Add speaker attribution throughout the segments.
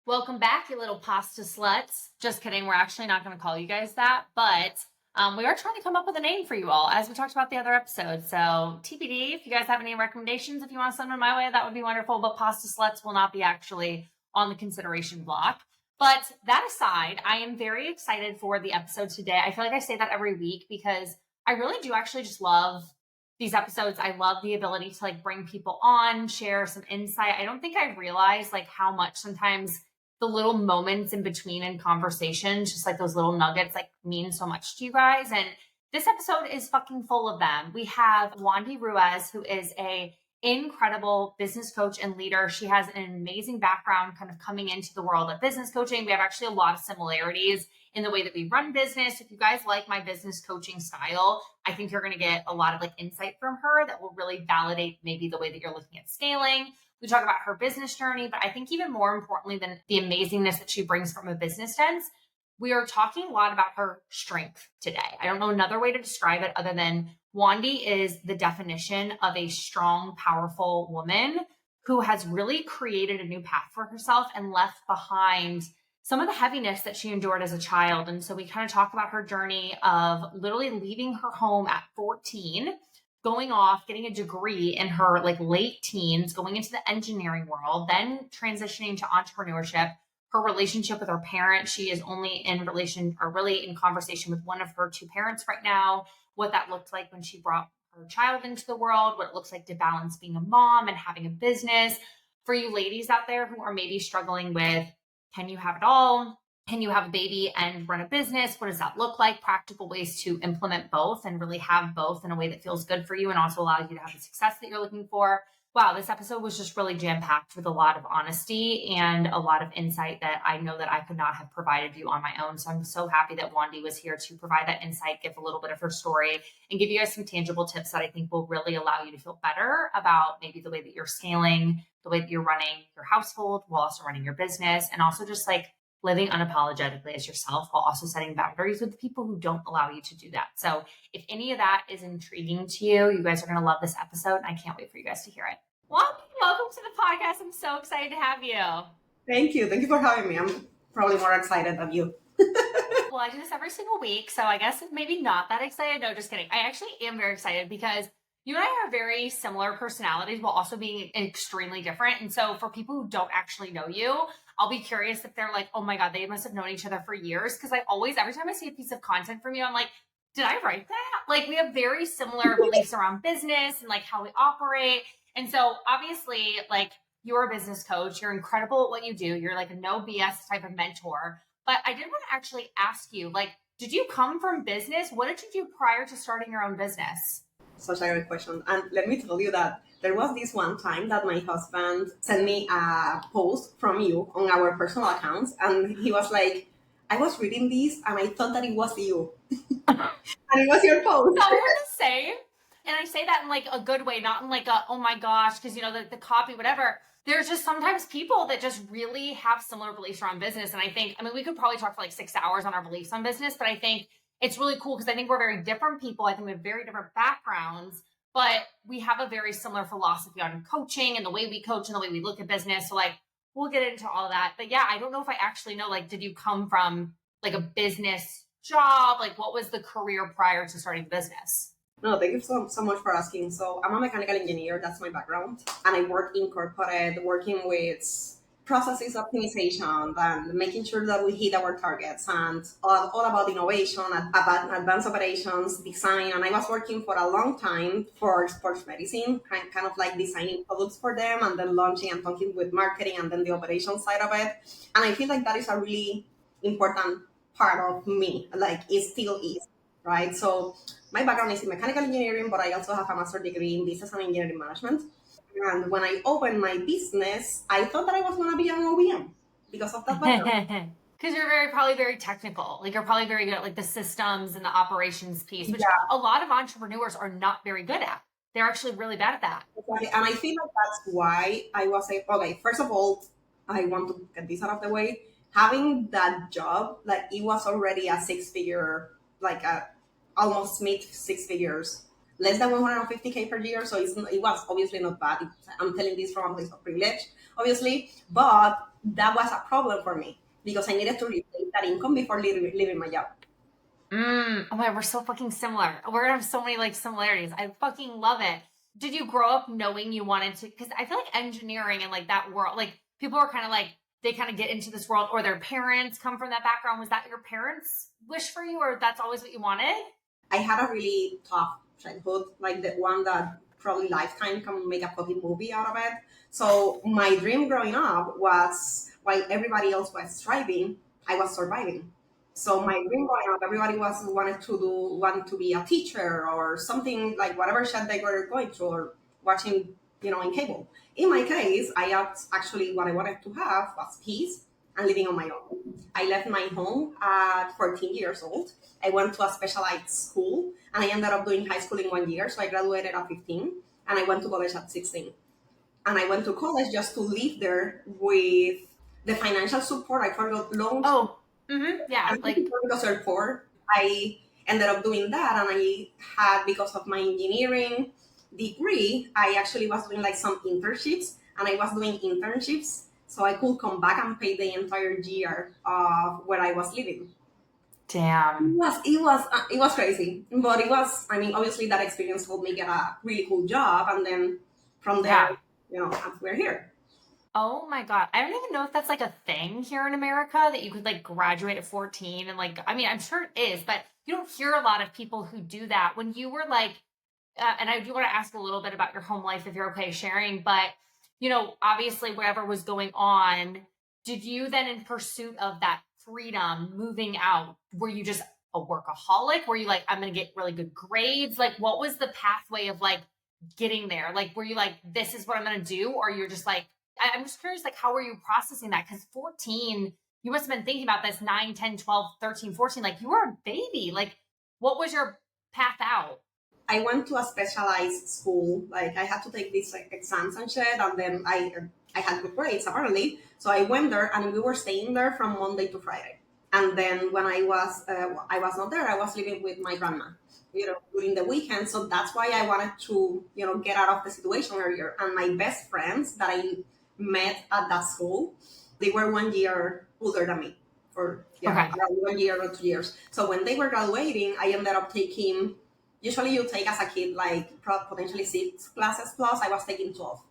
Speaker 1: Welcome back, you little pasta sluts. Just kidding. We're actually not going to call you guys that, but we are trying to come up with a name for you all, as we talked about the other episode. So TBD, if you guys have any recommendations, if you want to send them my way, that would be wonderful. But pasta sluts will not be actually on the consideration block. But that aside, I am very excited for the episode today. I feel like I say that every week because I really do actually just love these episodes. I love the ability to like bring people on, share some insight. I don't think I realized like how much sometimes the little moments in between in conversations, just like those little nuggets, like mean so much to you guys. And this episode is fucking full of them. We have Wandi Ruiz, who is a incredible business coach and leader. She has an amazing background kind of coming into the world of business coaching. We have actually a lot of similarities in the way that we run business. If you guys like my business coaching style, I think you're going to get a lot of like insight from her that will really validate maybe the way that you're looking at scaling. We talk about her business journey, but I think even more importantly than the amazingness that she brings from a business sense, we are talking a lot about her strength today. I don't know another way to describe it other than Wandi is the definition of a strong, powerful woman who has really created a new path for herself and left behind some of the heaviness that she endured as a child. And so we kind of talk about her journey of literally leaving her home at 14, going off, getting a degree in her like late teens, going into the engineering world, then transitioning to entrepreneurship, her relationship with her parents. She is only in relation or really in conversation with one of her two parents right now, what that looked like when she brought her child into the world, what it looks like to balance being a mom and having a business. For you ladies out there who are maybe struggling with, can you have it all? Can you have a baby and run a business? What does that look like? Practical ways to implement both and really have both in a way that feels good for you and also allows you to have the success that you're looking for. Wow, this episode was just really jam-packed with a lot of honesty and a lot of insight that I know that I could not have provided you on my own. So I'm so happy that Wandi was here to provide that insight, give a little bit of her story, and give you guys some tangible tips that I think will really allow you to feel better about maybe the way that you're scaling, the way that you're running your household while also running your business, and also just like living unapologetically as yourself while also setting boundaries with the people who don't allow you to do that. So if any of that is intriguing to you, you guys are going to love this episode. And I can't wait for you guys to hear it. Welcome to the podcast. I'm so excited to have you.
Speaker 2: Thank you. Thank you for having me. I'm probably more excited than you.
Speaker 1: Well, I do this every single week, so I guess maybe not that excited. No, just kidding. I actually am very excited because you and I have very similar personalities while also being extremely different. And so for people who don't actually know you, I'll be curious if they're like, oh my God, they must have known each other for years. Because I always, every time I see a piece of content from you, I'm like, did I write that? Like we have very similar beliefs around business and like how we operate. And so obviously like you're a business coach, you're incredible at what you do. You're like a no BS type of mentor. But I did want to actually ask you, like, did you come from business? What did you do prior to starting your own business?
Speaker 2: Such a great question. And let me tell you that there was this one time that my husband sent me a post from you on our personal accounts. And he was like, I was reading this and I thought that it was you. And it was your post.
Speaker 1: No, we're the same. And I say that in like a good way, not in like a, oh my gosh, because you know, the copy, whatever. There's just sometimes people that just really have similar beliefs around business. And I think, I mean, we could probably talk for like 6 hours on our beliefs on business, but I think it's really cool because I think we're very different people. I think we have very different backgrounds, but we have a very similar philosophy on coaching and the way we coach and the way we look at business. So like, we'll get into all of that. But yeah, I don't know if I actually know, like, did you come from like a business job? Like what was the career prior to starting the business?
Speaker 2: No, thank you so much for asking. So I'm a mechanical engineer. That's my background. And I work in corporate, working with processes optimization and making sure that we hit our targets and all about innovation, about advanced operations, design. And I was working for a long time for sports medicine, kind of like designing products for them and then launching and talking with marketing and then the operations side of it. And I feel like that is a really important part of me, like it still is, right? So my background is in mechanical engineering, but I also have a master's degree in business and engineering management. And when I opened my business, I thought that I was going to be an OBM because of that background.
Speaker 1: Because you're probably very technical. Like you're probably very good at like the systems and the operations piece, which a lot of entrepreneurs are not very good at. They're actually really bad at that.
Speaker 2: Exactly. And I feel like that's why I was like, okay, first of all, I want to get this out of the way. Having that job, like it was already a 6-figure, like almost mid 6 figures, less than 150K per year. So it was obviously not bad. I'm telling this from a place of privilege, obviously. But that was a problem for me because I needed to replace that income before leaving my job.
Speaker 1: Oh my, we're so fucking similar. We're gonna have so many like similarities. I fucking love it. Did you grow up knowing you wanted to? Because I feel like engineering and like that world, like people are kind of like they kind of get into this world, or their parents come from that background. Was that your parents' wish for you, or that's always what you wanted?
Speaker 2: I had a really tough childhood, like the one that probably Lifetime can make a fucking movie out of it. So my dream growing up was, while everybody else was striving, I was surviving. So my dream growing up, everybody was wanted to be a teacher or something, like whatever shit they were going through or watching, in cable. In my case, actually what I wanted to have was peace and living on my own. I left my home at 14 years old. I went to a specialized school and I ended up doing high school in 1 year. So I graduated at 15 and I went to college at 16. And I went to college just to live there with the financial support. I forgot loans.
Speaker 1: Oh, yeah,
Speaker 2: And
Speaker 1: like
Speaker 2: because they're poor, I ended up doing that. And I had, because of my engineering degree, I actually was doing like some internships and I was doing internships so I could come back and pay the entire year of where I was living.
Speaker 1: damn.
Speaker 2: It was crazy, but it was. I mean, obviously that experience helped me get a really cool job, and then from there,
Speaker 1: Yeah.
Speaker 2: we're here.
Speaker 1: Oh my God. I don't even know if that's like a thing here in America that you could like graduate at 14 and like, I mean, I'm sure it is, but you don't hear a lot of people who do that. When you were like, and I do want to ask a little bit about your home life if you're okay sharing, but obviously whatever was going on, did you then in pursuit of that freedom moving out, were you just a workaholic? Were you like, I'm going to get really good grades? Like, what was the pathway of like getting there? Like, were you like, this is what I'm going to do? Or you're just like, I'm just curious, like, how were you processing that? Because 14, you must have been thinking about this 9, 10, 12, 13, 14. Like, you were a baby. Like, what was your path out?
Speaker 2: I went to a specialized school. Like I had to take these like exams and shit, and then I had good grades apparently. So I went there, and we were staying there from Monday to Friday. And then when I was not there. I was living with my grandma, during the weekend. So that's why I wanted to, get out of the situation earlier. And my best friends that I met at that school, they were 1 year older than me, for
Speaker 1: Okay.
Speaker 2: around 1 year or 2 years. So when they were graduating, I ended up taking. Usually, you take as a kid like potentially 6 classes plus. I was taking 12.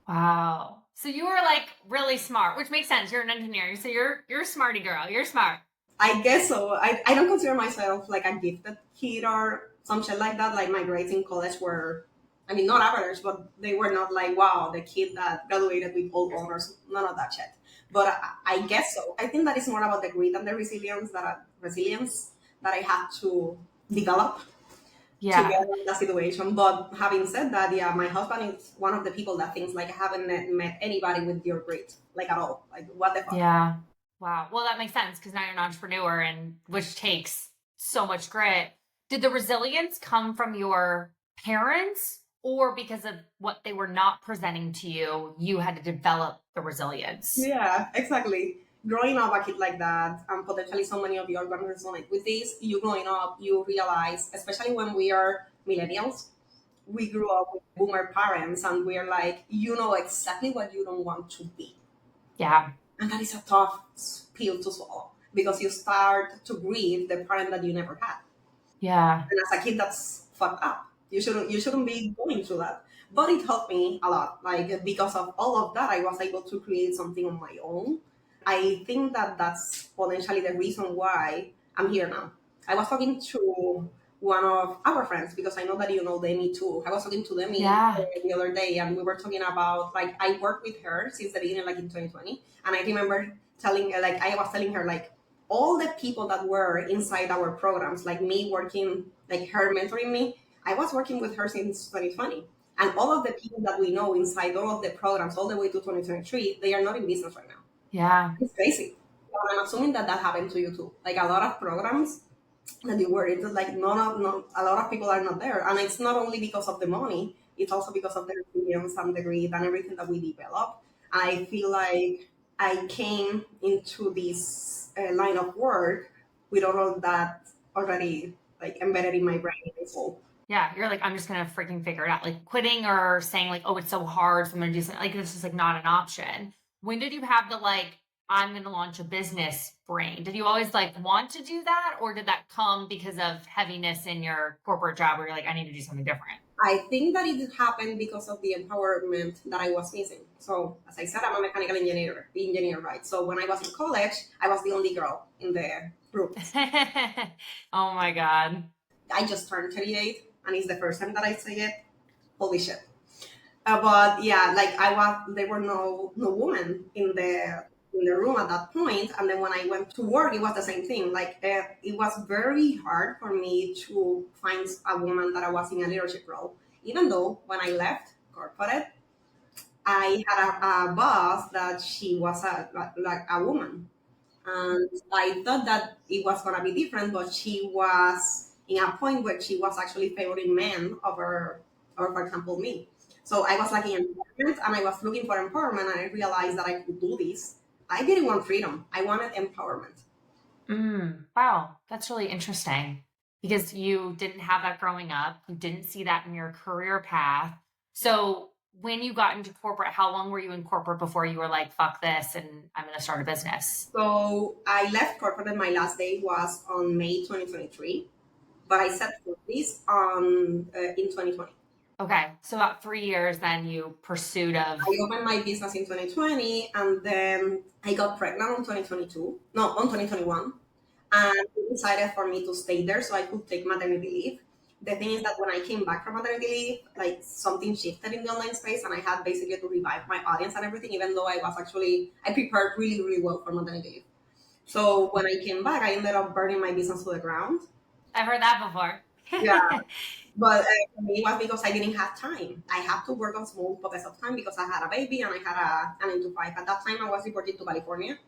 Speaker 1: Wow. So you were like really smart, which makes sense. You're an engineer. So you're a smarty girl. You're smart.
Speaker 2: I guess so. I don't consider myself like a gifted kid or some shit like that. Like my grades in college were, I mean, not average, but they were not like, wow, the kid that graduated with all honors. None of that shit. But I guess so. I think that is more about the grit and the resilience that I had to develop to get
Speaker 1: Yeah.
Speaker 2: in that situation. But having said that, yeah, my husband is one of the people that thinks like I haven't met anybody with your grit, like at all. Like what the fuck?
Speaker 1: Yeah. Wow. Well, that makes sense because now you're an entrepreneur and which takes so much grit. Did the resilience come from your parents or because of what they were not presenting to you, you had to develop the resilience?
Speaker 2: Yeah, exactly. Growing up a kid like that, and potentially so many of you are going to resonate with this. You growing up, you realize, especially when we are millennials, we grew up with boomer parents, and we're like, you know exactly what you don't want to be.
Speaker 1: Yeah.
Speaker 2: And that is a tough pill to swallow because you start to grieve the parent that you never had.
Speaker 1: Yeah.
Speaker 2: And as a kid, that's fucked up. You shouldn't be going through that. But it helped me a lot. Like because of all of that, I was able to create something on my own. I think that that's potentially the reason why I'm here now. I was talking to one of our friends because I know that you know Demi too. I was talking to Demi
Speaker 1: Yeah.
Speaker 2: the other day, and we were talking about like I worked with her since the beginning, like in 2020, and I remember I was telling her like all the people that were inside our programs, like me working, like her mentoring me. I was working with her since 2020, and all of the people that we know inside all of the programs, all the way to 2023, they are not in business right now.
Speaker 1: Yeah.
Speaker 2: It's crazy. But I'm assuming that that happened to you too. Like a lot of programs that you were into, like a lot of people are not there, and it's not only because of the money. It's also because of the resilience and the grit and everything that we develop. I feel like I came into this line of work with all of that already like embedded in my brain and my soul.
Speaker 1: Yeah. You're like, I'm just going to freaking figure it out. Like quitting or saying like, oh, it's so hard. So I'm going to do something like this is like not an option. When did you have the like, I'm going to launch a business brain? Did you always like want to do that? Or did that come because of heaviness in your corporate job where you're like, I need to do something different?
Speaker 2: I think that it happened because of the empowerment that I was missing. So, as I said, I'm a mechanical engineer, right? So when I was in college, I was the only girl in the group.
Speaker 1: Oh my God.
Speaker 2: I just turned 38, and it's the first time that I say it. Holy shit! But yeah, like there were no women in the room at that point. And then when I went to work, it was the same thing. Like it was very hard for me to find a woman that I was in a leadership role. Even though when I left corporate, I had a boss that she was like a woman, and I thought that it was gonna be different, but she was in a point where she was actually favoring men over, for example, me. So I was lacking empowerment, and I was looking for empowerment, and I realized that I could do this. I didn't want freedom; I wanted empowerment.
Speaker 1: Wow, that's really interesting because you didn't have that growing up. You didn't see that in your career path. So when you got into corporate, how long were you in corporate before you were like, fuck this and I'm going to start a business?
Speaker 2: So I left corporate, and my last day was on May 2023, but I set for this in 2020.
Speaker 1: Okay. So about 3 years, then you pursued of.
Speaker 2: I opened my business in 2020, and then I got pregnant on 2022. No, on 2021. And we decided for me to stay there so I could take maternity leave. The thing is that when I came back from maternity leave, like something shifted in the online space, and I had basically to revive my audience and everything, even though I prepared really, really well for maternity leave. So when I came back, I ended up burning my business to the ground.
Speaker 1: I've heard that before.
Speaker 2: Yeah. But for me, it was because I didn't have time. I had to work on small pockets of time because I had a baby and I had a 9 to 5. At that time, I was reporting to California,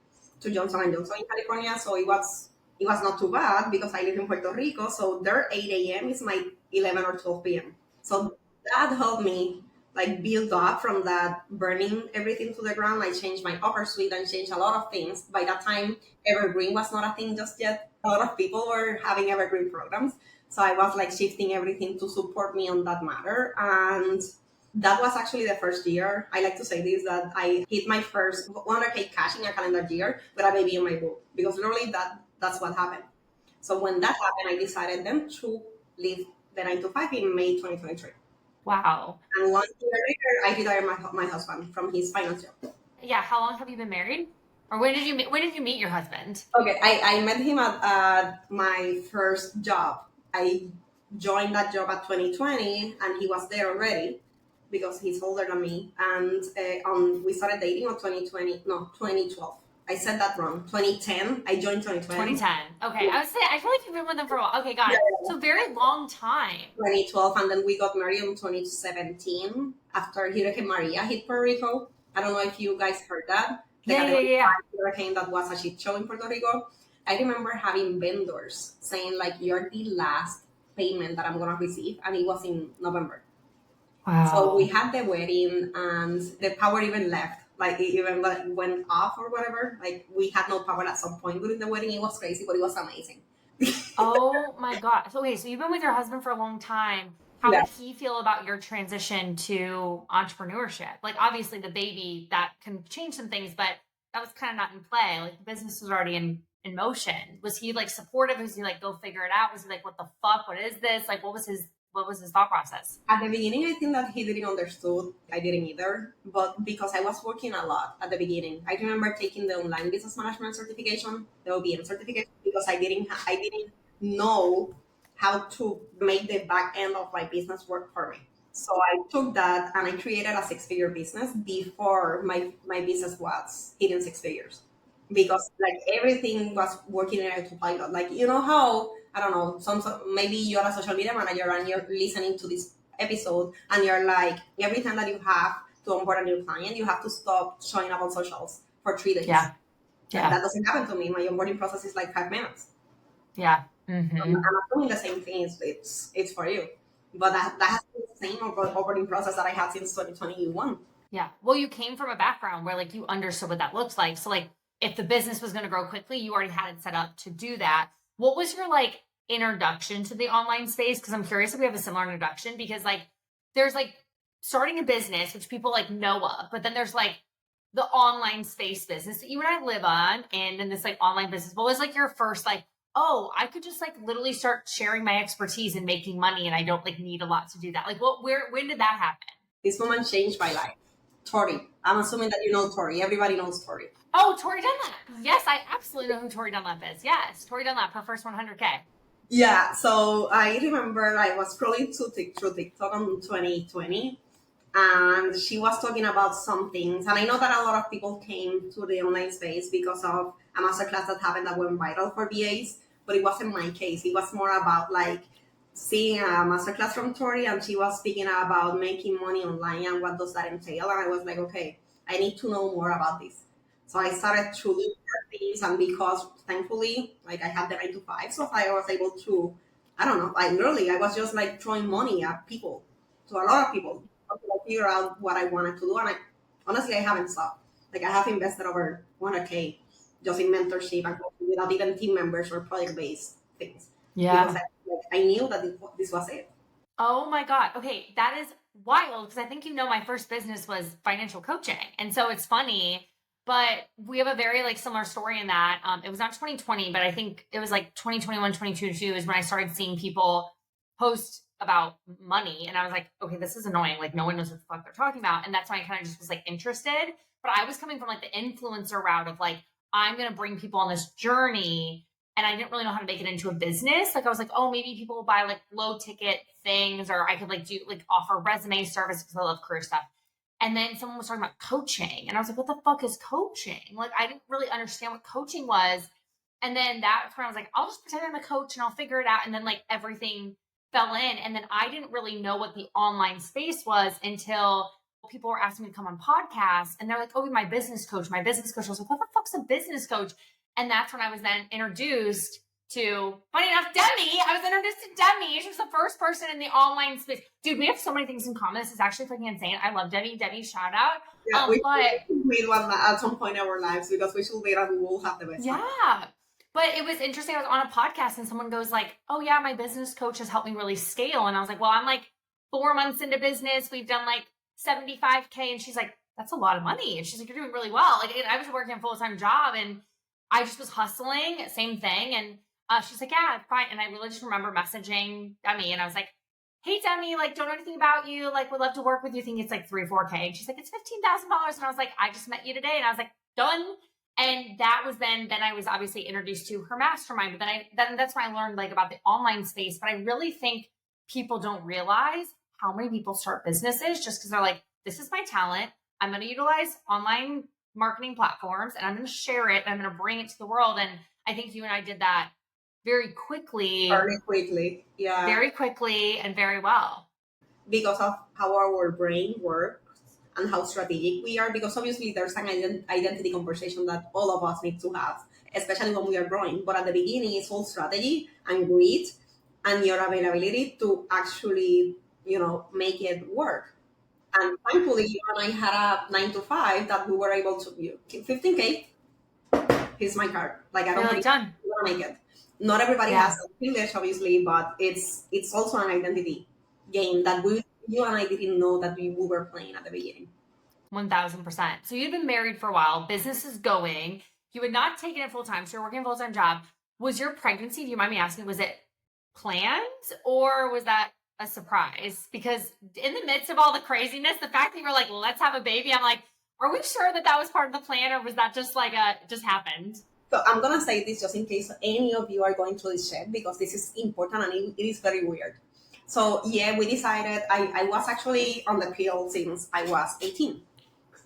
Speaker 2: to Johnson and Johnson in California. So it was not too bad because I live in Puerto Rico. So their 8 a.m. is my 11 or 12 p.m. So that helped me like build up from that burning everything to the ground. I changed my offer suite and changed a lot of things. By that time, Evergreen was not a thing just yet. A lot of people were having Evergreen programs. So I was like shifting everything to support me on that matter. And that was actually the first year. I like to say this, that I hit my first 100K cash in a calendar year with a baby in my boob, because literally that's what happened. So when that happened, I decided then to leave the 9 to 5 in May 2023.
Speaker 1: Wow.
Speaker 2: And 1 year later, I retired my husband from his finance job.
Speaker 1: Yeah. How long have you been married? Or when did you meet your husband?
Speaker 2: Okay, I met him at my first job. I joined that job at 2020, and he was there already because he's older than me. And we started dating on 2020, no, 2012. I said that wrong. 2010. I joined 2020.
Speaker 1: 2010. Okay. I was saying, I feel like you've been with them for a while. Okay, got it. So very long time.
Speaker 2: 2012, and then we got married in 2017 after Hurricane Maria hit Puerto Rico. I don't know if you guys heard that.
Speaker 1: Yeah.
Speaker 2: Hurricane that was a shit show in Puerto Rico. I remember having vendors saying like, "You're the last payment that I'm gonna receive," and it was in November.
Speaker 1: Wow.
Speaker 2: So we had the wedding, and the power even left. Like it even went off or whatever. Like we had no power at some point during the wedding. It was crazy, but it was amazing.
Speaker 1: Oh my God. So, okay, so you've been with your husband for a long time. How
Speaker 2: Yeah.
Speaker 1: did he feel about your transition to entrepreneurship? Like, obviously, the baby that can change some things, but that was kind of not in play. Like, the business was already in motion. Was he like supportive? Was he like, go figure it out? Was he like, what the fuck? What is this? Like, what was his thought process?
Speaker 2: At the beginning, I think that he didn't understood. I didn't either, but because I was working a lot at the beginning, I remember taking the online business management certification, the OBM certification, because I didn't know how to make the back end of my business work for me. So I took that and I created a 6-figure business before my business was hitting 6 figures, because like everything was working in autopilot. Like you know how, I don't know, maybe you're a social media manager and you're listening to this episode and you're like, every time that you have to onboard a new client, you have to stop showing up on socials for 3 days.
Speaker 1: Yeah.
Speaker 2: That doesn't happen to me. My onboarding process is like 5 minutes.
Speaker 1: Yeah.
Speaker 2: I'm not doing the same thing. It's for you. But that has been the same onboarding process that I had since 2021.
Speaker 1: Yeah. Well, you came from a background where like you understood what that looks like. So like if the business was going to grow quickly, you already had it set up to do that. What was your like introduction to the online space? Because I'm curious if we have a similar introduction, because like there's like starting a business, which people like know of, but then there's like the online space business that you and I live on, and in this like online business, what was like your first like, oh, I could just like literally start sharing my expertise and making money, and I don't like need a lot to do that? Like, when did that happen?
Speaker 2: This woman changed my life. Tori. I'm assuming that you know Tori. Everybody knows Tori.
Speaker 1: Oh, Tori Dunlap. Yes, I absolutely know who Tori Dunlap is. Yes, Tori Dunlap, her first 100K.
Speaker 2: Yeah, so I remember I was scrolling through TikTok in 2020, and she was talking about some things. And I know that a lot of people came to the online space because of a masterclass that happened that went viral for VAs, but it wasn't my case. It was more about like seeing a masterclass from Tori, and she was speaking about making money online and what does that entail. And I was like, okay, I need to know more about this. So I started to look at things, and because thankfully, like I had the 9 to 5, so I was able to, I don't know, I was just like throwing money at people, to a lot of people, until I figure out what I wanted to do. And honestly, I haven't stopped. Like I have invested over 100K just in mentorship and coaching without even team members or project-based things.
Speaker 1: Yeah.
Speaker 2: Because I knew that this was it.
Speaker 1: Oh my God. Okay. That is wild, because I think, my first business was financial coaching. And so it's funny, but we have a very like similar story in that it was not 2020, but I think it was like 2021, 2022 is when I started seeing people post about money. And I was like, okay, this is annoying. Like no one knows what the fuck they're talking about. And that's why I kind of just was like interested. But I was coming from like the influencer route of like, I'm going to bring people on this journey. And I didn't really know how to make it into a business. Like I was like, oh, maybe people will buy like low ticket things, or I could like do like offer resume service because I love career stuff. And then someone was talking about coaching, and I was like, what the fuck is coaching? Like I didn't really understand what coaching was. And then that's when I was like, I'll just pretend I'm a coach and I'll figure it out. And then like everything fell in. And then I didn't really know what the online space was until people were asking me to come on podcasts, and they're like, oh, my business coach, my business coach. I was like, what the fuck's a business coach? And that's when I was then introduced to, funny enough, Demi. I was introduced to Demi. She was the first person in the online space. Dude, we have so many things in common. This is actually fucking insane. I love Demi. Demi, shout out.
Speaker 2: Yeah, we made one at some point in our lives, because we should later we will have the best.
Speaker 1: Yeah. But it was interesting. I was on a podcast and someone goes like, oh yeah, my business coach has helped me really scale. And I was like, well, I'm like 4 months into business. We've done like 75K. And she's like, that's a lot of money. And she's like, you're doing really well. Like I was working a full-time job and I just was hustling, same thing. And she's like, yeah, fine. And I really just remember messaging Demi, and I was like, hey, Demi, like, don't know anything about you. Like, would love to work with you. Think it's like 3 or 4K. And she's like, it's $15,000. And I was like, I just met you today. And I was like, done. And that was then I was obviously introduced to her mastermind. But then that's when I learned like about the online space. But I really think people don't realize how many people start businesses just because they're like, this is my talent. I'm going to utilize online marketing platforms and I'm going to share it and I'm going to bring it to the world. And I think you and I did that very quickly.
Speaker 2: Yeah.
Speaker 1: Very quickly and very well.
Speaker 2: Because of how our brain works and how strategic we are, because obviously there's an identity conversation that all of us need to have, especially when we are growing. But at the beginning, it's all strategy and grit and your availability to actually, make it work. And thankfully, you and I had a 9 to 5 that we were able to 15K. Here's my card. Like I don't think
Speaker 1: done.
Speaker 2: I'm gonna make it. Not everybody has that privilege, obviously, but it's also an identity game that you and I didn't know that we were playing at the beginning.
Speaker 1: 1000%. So you'd been married for a while. Business is going. You had not taken it full time, so you're working a full time job. Was your pregnancy? Do you mind me asking? Was it planned or was that a surprise? Because in the midst of all the craziness, the fact that you were like, let's have a baby, I'm like, are we sure that was part of the plan, or was that just like just happened?
Speaker 2: So I'm going to say this just in case any of you are going through this shit, because this is important and it is very weird. So yeah, we decided, I was actually on the pill since I was 18.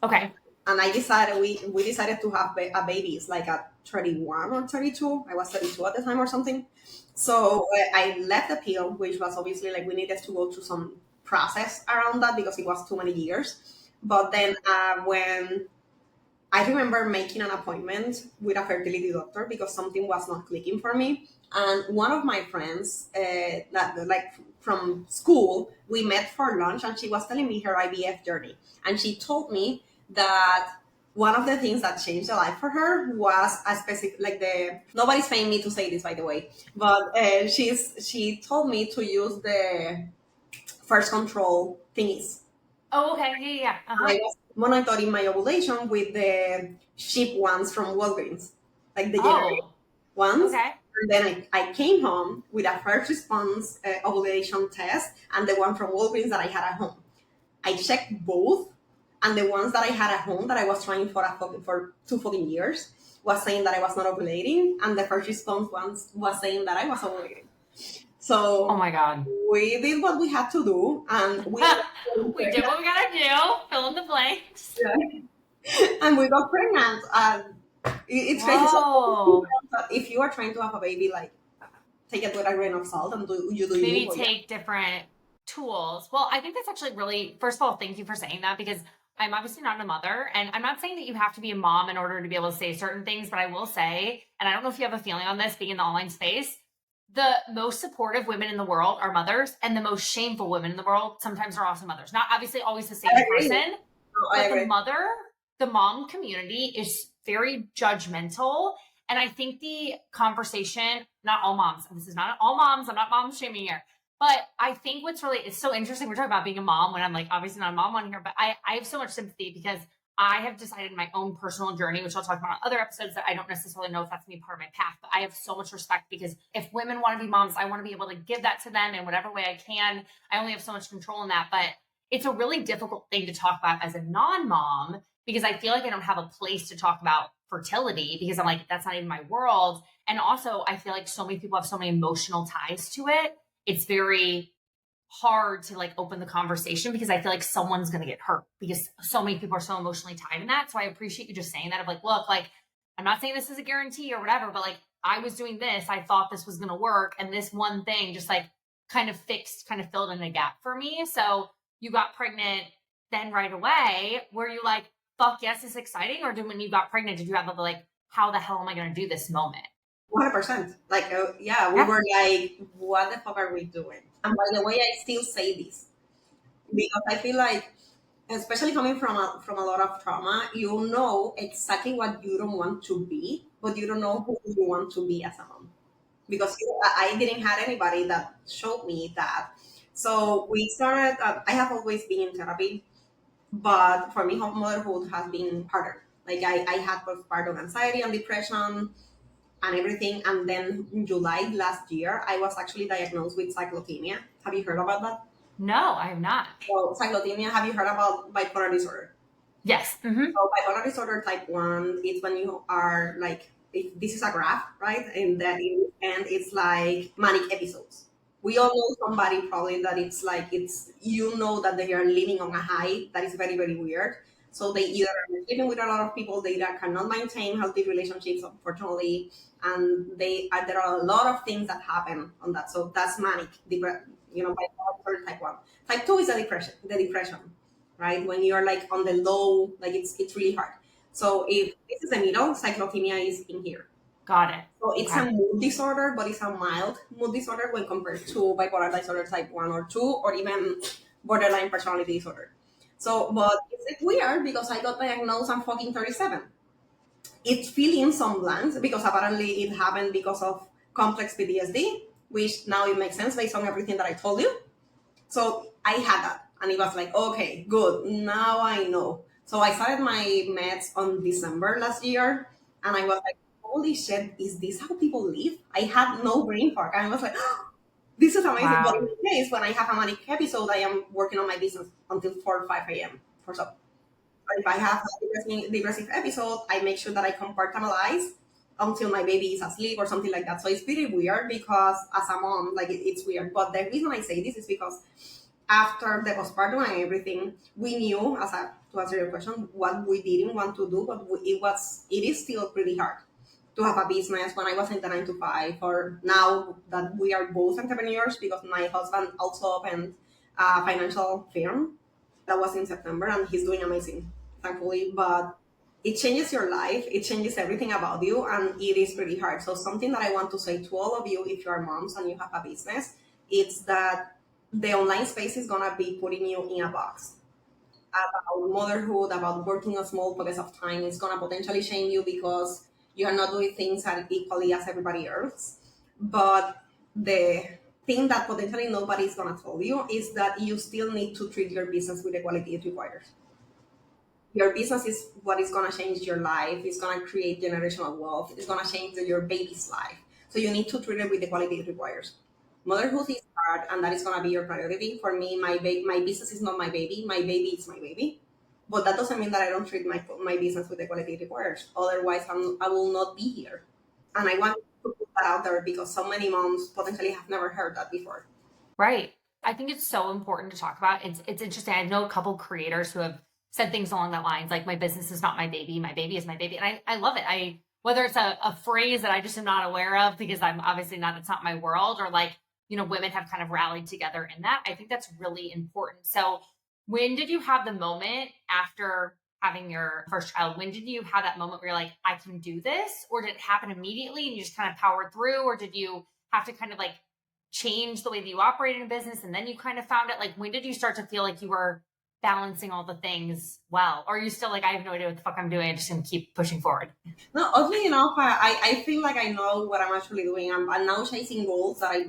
Speaker 1: Okay.
Speaker 2: And I decided, we decided to have a baby. It's like at 31 or 32. I was 32 at the time or something. So I left the pill, which was obviously like we needed to go through some process around that because it was too many years. But then when I remember making an appointment with a fertility doctor because something was not clicking for me. And one of my friends, from school, we met for lunch and she was telling me her IVF journey. And she told me that one of the things that changed the life for her was a specific, nobody's paying me to say this, by the way, but she told me to use the first control thingies.
Speaker 1: Oh, okay. Yeah. Uh-huh.
Speaker 2: I was monitoring my ovulation with the cheap ones from Walgreens, like the generic
Speaker 1: Oh,
Speaker 2: ones.
Speaker 1: okay.
Speaker 2: And then I came home with a first response ovulation test and the one from Walgreens that I had at home. I checked both, and the ones that I had at home that I was trying for 2 years was saying that I was not ovulating, and the first response ones was saying that I was ovulating.
Speaker 1: Oh
Speaker 2: So
Speaker 1: my God.
Speaker 2: we did what we had to do, and we
Speaker 1: We did what we gotta do. Fill in the blanks.
Speaker 2: and we got pregnant. And it's crazy. So
Speaker 1: Whoa.
Speaker 2: if you are trying to have a baby, like take it with a grain of salt and you do you.
Speaker 1: Maybe take different tools. Well, I think that's actually really, first of all, thank you for saying that, because I'm obviously not a mother, and I'm not saying that you have to be a mom in order to be able to say certain things, but I will say, and I don't know if you have a feeling on this being in the online space, the most supportive women in the world are mothers, and the most shameful women in the world sometimes are also mothers. Not obviously always the same person,
Speaker 2: I
Speaker 1: but
Speaker 2: agree.
Speaker 1: the mom community is very judgmental. And I think the conversation, not all moms, this is not all moms, I'm not mom shaming here, but I think it's so interesting. We're talking about being a mom when I'm like, obviously not a mom on here, but I have so much sympathy because I have decided in my own personal journey, which I'll talk about on other episodes, that I don't necessarily know if that's going to be part of my path, but I have so much respect because if women want to be moms, I want to be able to give that to them in whatever way I can. I only have so much control in that, but it's a really difficult thing to talk about as a non-mom because I feel like I don't have a place to talk about fertility because I'm like, that's not even my world. And also I feel like so many people have so many emotional ties to it. It's very hard to like open the conversation because I feel like someone's going to get hurt because so many people are so emotionally tied in that. So I appreciate you just saying that of like, look, like, I'm not saying this is a guarantee or whatever, but like, I was doing this, I thought this was going to work. And this one thing just like kind of filled in a gap for me. So you got pregnant then right away. Were you like, fuck yes, it's exciting? Or when you got pregnant, did you have the like, how the hell am I going to do this moment?
Speaker 2: 100%. Like, we were like, what the fuck are we doing? And by the way, I still say this because I feel like, especially coming from a lot of trauma, you know exactly what you don't want to be, but you don't know who you want to be as a mom. Because I didn't have anybody that showed me that. So we started, I have always been in therapy, but for me, motherhood has been harder. Like I had postpartum anxiety and depression and everything. And then in July last year, I was actually diagnosed with cyclothymia. Have you heard about that?
Speaker 1: No, I have not.
Speaker 2: So cyclothymia, have you heard about bipolar disorder?
Speaker 1: Yes. Mm-hmm.
Speaker 2: So bipolar disorder type 1 is when you are like, if this is a graph, right? And that and it's like manic episodes. We all know somebody probably that it's like, that they are living on a high that is very, very weird. So they either are living with a lot of people, they either cannot maintain healthy relationships, unfortunately, and there are a lot of things that happen on that. So that's manic, bipolar type 1. Type 2 is the depression, right? When you're like on the low, like it's really hard. So if this is the middle, cyclothymia is in here.
Speaker 1: Got it.
Speaker 2: So it's a mood disorder, but it's a mild mood disorder when compared to bipolar disorder type 1 or 2, or even borderline personality disorder. So, but it's weird because I got diagnosed, I'm fucking 37. It's filling some blanks because apparently it happened because of complex PTSD, which now it makes sense based on everything that I told you. So I had that, and it was like, okay, good. Now I know. So I started my meds on December last year, and I was like, holy shit, is this how people live? I had no brain fog. And I was like, this is amazing.
Speaker 1: Wow.
Speaker 2: But in the case, when I have a manic episode, I am working on my business until 4 or 5 a.m. for so. But if I have a depressive episode, I make sure that I compartmentalize until my baby is asleep or something like that. So it's pretty weird because as a mom, like it's weird. But the reason I say this is because after the postpartum and everything, we knew, to answer your question, what we didn't want to do, but it is still pretty hard to have a business when I was in the 9 to 5, or now that we are both entrepreneurs because my husband also opened a financial firm. That was in September, and he's doing amazing, thankfully. But it changes your life, it changes everything about you, and it is pretty hard. So something that I want to say to all of you, if you are moms and you have a business, it's that the online space is gonna be putting you in a box about motherhood, about working on small pockets of time. It's gonna potentially shame you because you are not doing things as equally as everybody else. But the thing that potentially nobody is gonna tell you is that you still need to treat your business with the quality it requires. Your business is what is going to change your life. It's going to create generational wealth. It's going to change your baby's life. So you need to treat it with the quality it requires. Motherhood is hard, and that is going to be your priority. For me, my business is not my baby. My baby is my baby. But that doesn't mean that I don't treat my business with the quality it requires. Otherwise, I will not be here. And I want to put that out there because so many moms potentially have never heard that before.
Speaker 1: Right. I think it's so important to talk about. It's interesting. I know a couple creators who have said things along that lines, like my business is not my baby is my baby. And I love it. Whether it's a phrase that I just am not aware of because I'm obviously not, it's not my world, or like, women have kind of rallied together in that. I think that's really important. So when did you have the moment after having your first child? When did you have that moment where you're like, I can do this? Or did it happen immediately and you just kind of powered through? Or did you have to kind of like change the way that you operate in a business and then you kind of found it? Like, when did you start to feel like you were balancing all the things well? Or are you still like, I have no idea what the fuck I'm doing, I'm just gonna keep pushing forward?
Speaker 2: No, oddly enough, I feel like I know what I'm actually doing. I'm now chasing goals that I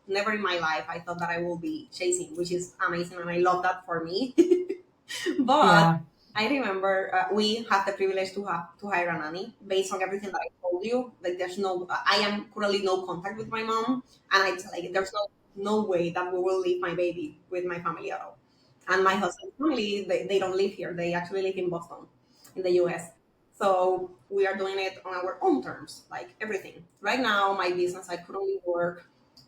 Speaker 2: never in my life I thought that I will be chasing, which is amazing, and I love that for me. But
Speaker 1: Yeah.
Speaker 2: I remember we have the privilege to hire a nanny based on everything that I told you. Like, I am currently no contact with my mom, and there's no way that we will leave my baby with my family at all. And my husband's family, they don't live here. They actually live in Boston, in the US. So we are doing it on our own terms, like everything. Right now, my business, I could only work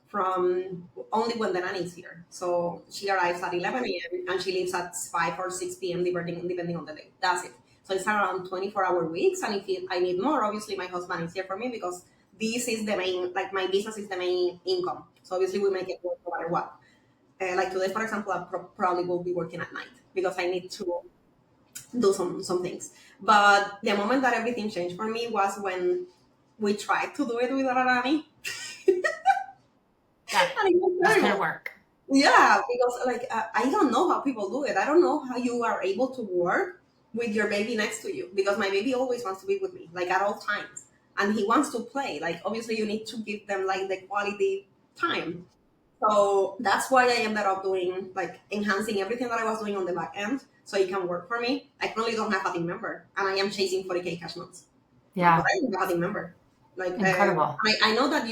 Speaker 2: from only when the nanny is here. So she arrives at 11 a.m. and she leaves at 5 or 6 p.m. depending on the day. That's it. So it's around 24-hour weeks. And if I need more, obviously my husband is here for me because this is the main, like my business is the main income. So obviously we make it work no matter what. Like today, for example, I probably will be working at night because I need to do some things. But the moment that everything changed for me was when we tried to do it with a nanny.
Speaker 1: That
Speaker 2: And it was
Speaker 1: just
Speaker 2: terrible.
Speaker 1: couldn't work.
Speaker 2: Yeah, because I don't know how people do it. I don't know how you are able to work with your baby next to you, because my baby always wants to be with me, like at all times, and he wants to play. Like obviously, you need to give them like the quality time. So that's why I ended up doing like enhancing everything that I was doing on the back end so it can work for me. I currently don't have a team member, and I am chasing 40K cash months. But
Speaker 1: Yeah.
Speaker 2: I don't have a team member. Like
Speaker 1: Incredible.
Speaker 2: I know that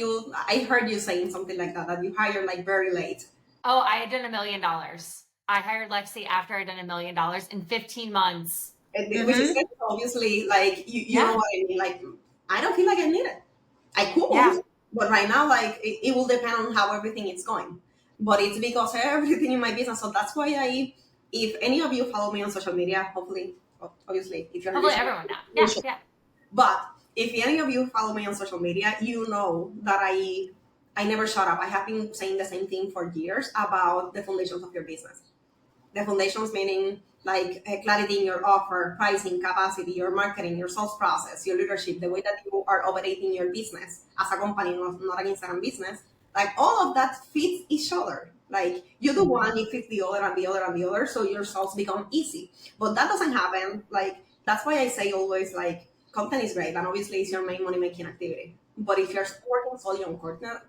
Speaker 2: I heard you saying something like that you hire like very late.
Speaker 1: Oh, I had done $1 million. I hired Lexi after I'd done $1 million in 15 months.
Speaker 2: Which is obviously like you know
Speaker 1: Yeah.
Speaker 2: what I mean. Like I don't feel like I need it. I could,
Speaker 1: Yeah.
Speaker 2: but right now, like it will depend on how everything is going. But it's because everything in my business. So that's why if any of you follow me on social media, hopefully, obviously, if you're
Speaker 1: Hopefully
Speaker 2: listening,
Speaker 1: everyone now.
Speaker 2: you
Speaker 1: Yeah.
Speaker 2: should.
Speaker 1: Yeah.
Speaker 2: But if any of you follow me on social media, you know that I never shut up. I have been saying the same thing for years about the foundations of your business. The foundations meaning like clarity in your offer, pricing, capacity, your marketing, your sales process, your leadership, the way that you are operating your business as a company, not an Instagram business. Like all of that fits each other. Like you do one, it fits the other and the other and the other, so your sales become easy. But that doesn't happen. Like that's why I say always like content is great and obviously it's your main money making activity. But if you're working solely on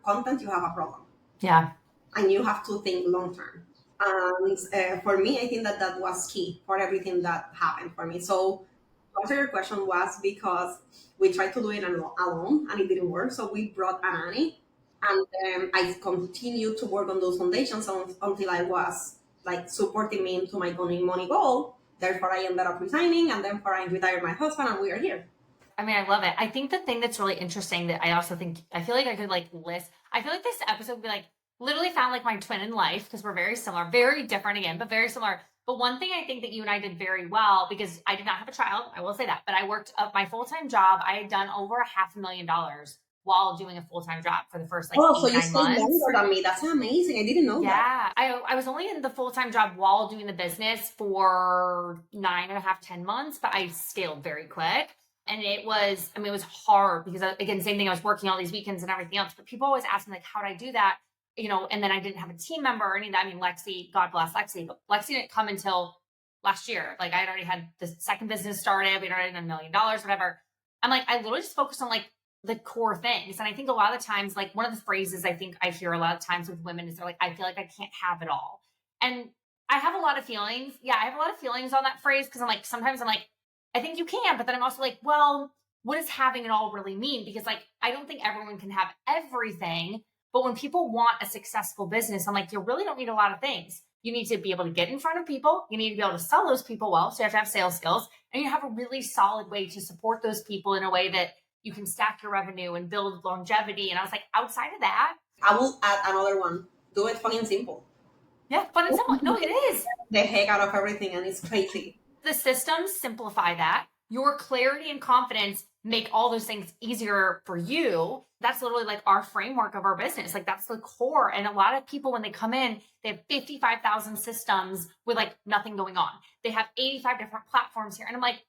Speaker 2: content, you have a problem.
Speaker 1: Yeah.
Speaker 2: And you have to think long term. And for me, I think that was key for everything that happened for me. So, to answer your question, was because we tried to do it alone and it didn't work. So we brought a nanny, and I continued to work on those foundations until I was like supporting me into my money goal. Therefore, I ended up resigning, and then I retired my husband, and we are here.
Speaker 1: I mean, I love it. I think the thing that's really interesting that I also think, I feel like I could like list, I feel like this episode would be like literally found like my twin in life because we're very similar, very different again, but very similar. But one thing I think that you and I did very well, because I did not have a child, I will say that, but I worked up my full-time job. I had done over $500,000 while doing a full-time job for the first like
Speaker 2: Oh, so
Speaker 1: eight,
Speaker 2: you
Speaker 1: nine
Speaker 2: stayed
Speaker 1: months.
Speaker 2: longer than me. That's amazing. I didn't know that.
Speaker 1: Yeah. I was only in the full-time job while doing the business for 9.5, 10 months, but I scaled very quick. And it was, I mean, it was hard because again, same thing, I was working all these weekends and everything else, but people always ask me like, how'd I do that? And then I didn't have a team member or any of that. I mean, Lexi, God bless Lexi, but Lexi didn't come until last year. Like I had already had the second business started. We'd already done $1 million, whatever. I'm like, I literally just focused on like the core things. And I think a lot of times, like one of the phrases I think I hear a lot of times with women is they're like, I feel like I can't have it all. And I have a lot of feelings. Yeah, I have a lot of feelings on that phrase because I'm like, sometimes I'm like, I think you can, but then I'm also like, well, what does having it all really mean? Because like, I don't think everyone can have everything. But when people want a successful business, I'm like, you really don't need a lot of things. You need to be able to get in front of people. You need to be able to sell those people well. So you have to have sales skills and you have a really solid way to support those people in a way that you can stack your revenue and build longevity. And I was like, outside of that,
Speaker 2: I will add another one. Do it fucking simple.
Speaker 1: yeah, fun and simple. No, it is.
Speaker 2: The heck out of everything, and it's crazy.
Speaker 1: The systems simplify that. Your clarity and confidence make all those things easier for you. That's literally like our framework of our business. Like that's the core. And a lot of people, when they come in, they have 55,000 systems with like nothing going on. They have 85 different platforms here. And I'm like,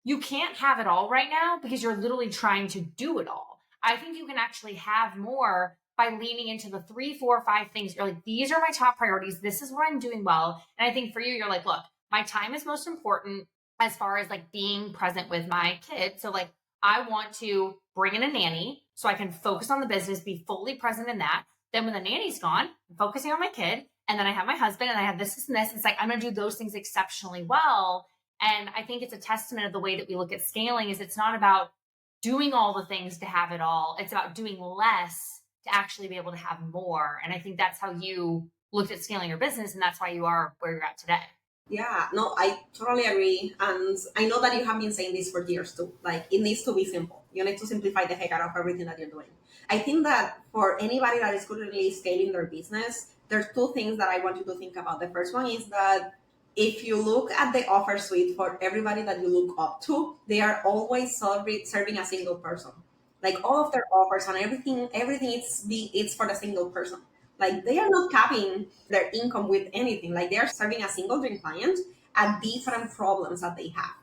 Speaker 1: you can't have it all right now because you're literally trying to do it all. I think you can actually have more by leaning into the 3, 4, 5 things. You're like, these are my top priorities. This is what I'm doing well. And I think for you, you're like, look, my time is most important as far as like being present with my kid. So like, I want to bring in a nanny so I can focus on the business, be fully present in that. Then when the nanny's gone, I'm focusing on my kid. And then I have my husband and I have this and this. It's like, I'm going to do those things exceptionally well. And I think it's a testament of the way that we look at scaling is it's not about doing all the things to have it all. It's about doing less to actually be able to have more. And I think that's how you looked at scaling your business. And that's why you are where you're at today.
Speaker 2: Yeah, no, I totally agree. And I know that you have been saying this for years too. Like, it needs to be simple. You need to simplify the heck out of everything that you're doing. I think that for anybody that is currently scaling their business, there's two things that I want you to think about. The first one is that if you look at the offer suite for everybody that you look up to, they are always serving a single person. Like all of their offers and everything it's for the single person. Like they are not capping their income with anything. Like they are serving a single dream client at different problems that they have.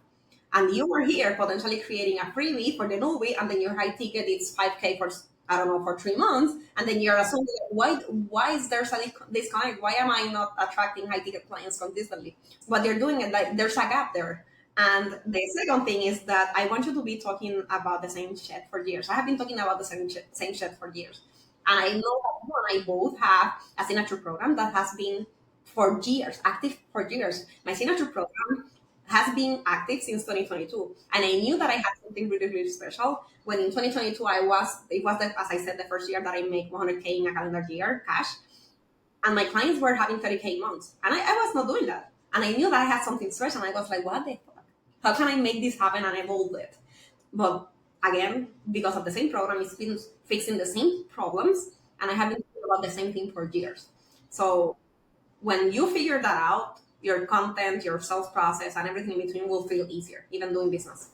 Speaker 2: And you were here potentially creating a freebie for the newbie, and then your high ticket is 5K for, I don't know, for 3 months. And then you're assuming, why is there a disconnect? Why am I not attracting high ticket clients consistently? What you're doing is like there's a gap there. And the second thing is that I want you to be talking about the same shit for years. I have been talking about the same shit for years. And I know that you and I both have a signature program that has been for years, active for years. My signature program has been active since 2022. And I knew that I had something really, really special when in 2022, it was, as I said, the first year that I make 100K in a calendar year cash. And my clients were having 30K months. And I was not doing that. And I knew that I had something special. And I was like, what the fuck? How can I make this happen and evolve it? But again, because of the same program, it's been fixing the same problems. And I have been thinking about the same thing for years. So when you figure that out, your content, your sales process, and everything in between will feel easier, even doing business.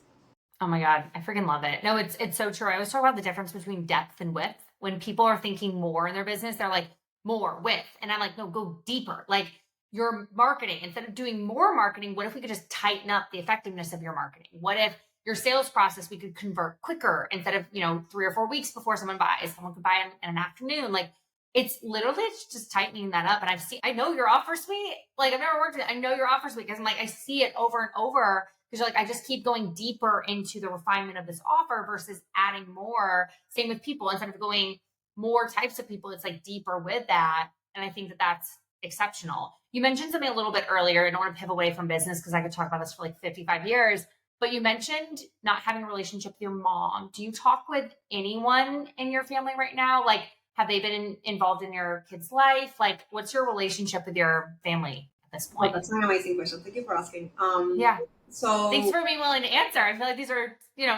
Speaker 1: Oh my God, I freaking love it. No, it's so true. I always talk about the difference between depth and width. When people are thinking more in their business, they're like, more width. And I'm like, no, go deeper. Like your marketing, instead of doing more marketing, what if we could just tighten up the effectiveness of your marketing? What if your sales process, we could convert quicker instead of, 3 or 4 weeks before someone buys, someone could buy in an afternoon. Like it's literally just tightening that up. And I know your offer suite, like I've never worked with it. I know your offer suite because I'm like, I see it over and over because you're like, I just keep going deeper into the refinement of this offer versus adding more. Same with people, instead of going more types of people, it's like deeper with that. And I think that that's exceptional. You mentioned something a little bit earlier. I don't want to pivot away from business because I could talk about this for like 55 years, but you mentioned not having a relationship with your mom. Do you talk with anyone in your family right now? Like, have they been involved in your kid's life? Like, what's your relationship with your family at this point?
Speaker 2: Oh, that's an amazing question. Thank you for asking.
Speaker 1: Yeah.
Speaker 2: So
Speaker 1: thanks for being willing to answer. I feel like these are,